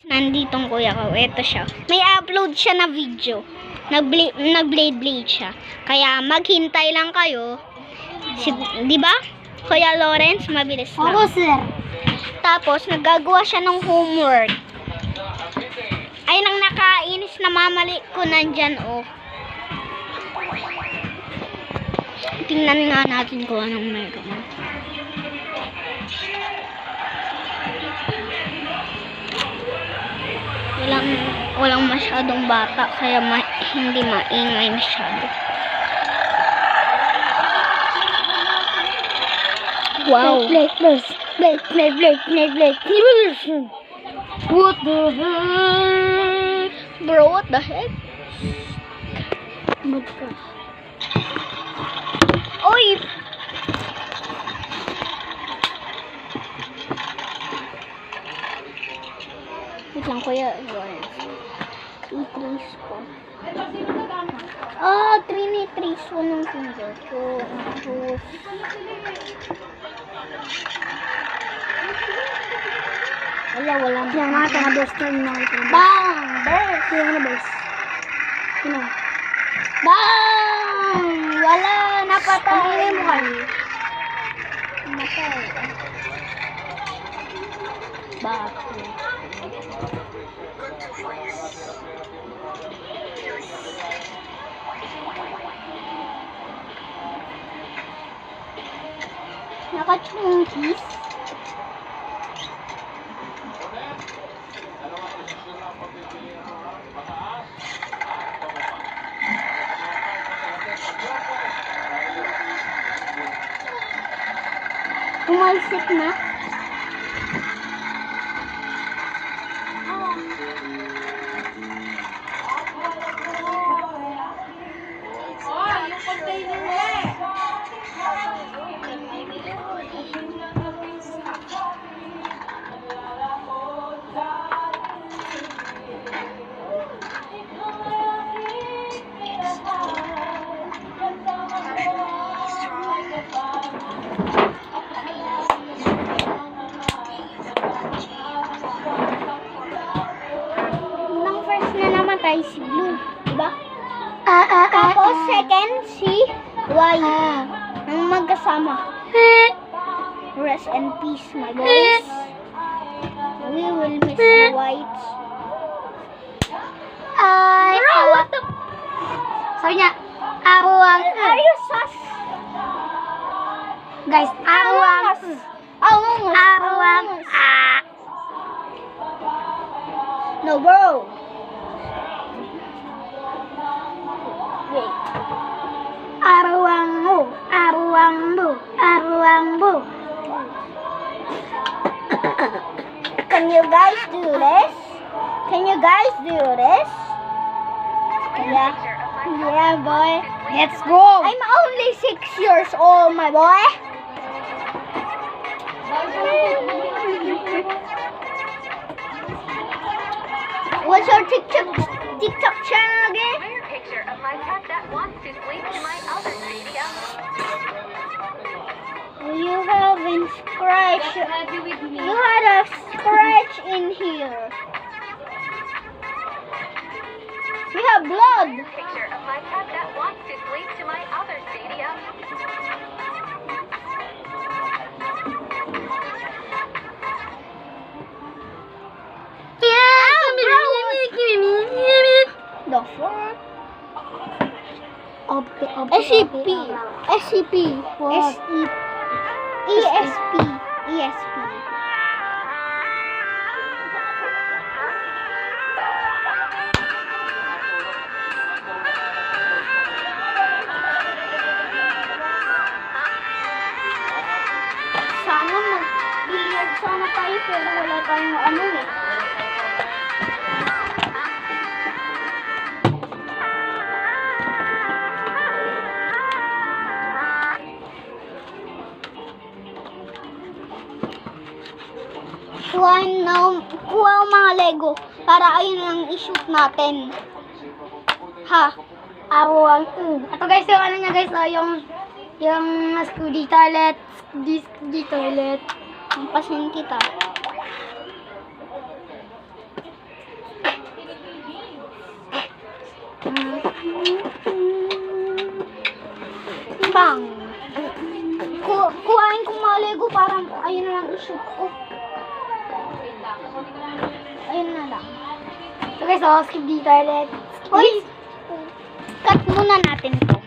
Nanditong kuya ko. Ito siya. May upload siya na video. Nag-blade siya. Kaya maghintay lang kayo. Di ba? Kuya Lawrence, mabilis lang. Oo, sir. Tapos, naggagawa siya ng homework. Ay, nang nakainis na mamali ko nandyan, oh. Tingnan nga natin kung anong meron. Walang masyadong bata, kaya hindi maingay masyado. Wow. Blade. What the heck? Bro, what the heck? Oy! Wait lang, kuya. I-trace ko. Trace ko ng finger ko. Wala. Yan, natin na best turn na ito. Bang! Best! Yan na best. Sino? Bang! Wala! Napatay! Ano mo kayo? Napatay. Bakit? Nakachungkis? Umalsik na? Nang first na namatay si Blue, diba? Tapos second si White. Nang magkasama. Rest in peace, my boys. We will miss the Whites. Bro, what the... Sabi niya, ako ang... Are you sus? Guys, ako ang... Ako ang... No, bro. Wait. Arwangbo. Can you guys do this? Yeah, boy. Let's go. I'm only 6 years old, my boy. What's your TikTok channel again? Picture of my pet that wants to sleep in my other stadium. You have been scratched. You had a scratch in here. You have blood. Picture of my pet that wants to sleep to my other stadium. The fuck? SCP. SCP. What? ESP. Sana mag-billiard sana tayo pero wala tayong ano eh. Kuha ang mga Lego para ayun lang i-shoot natin. Ha? Arwang. Ito guys, yung ano niya guys, yung Scooby toilet. Scooby toilet. Pampasin kita. Bang! Kuhain kong mga Lego para ayun na lang i-shoot ko. Ayun na lang. So guys, skip dito ulit. Hoy! Cut muna natin to.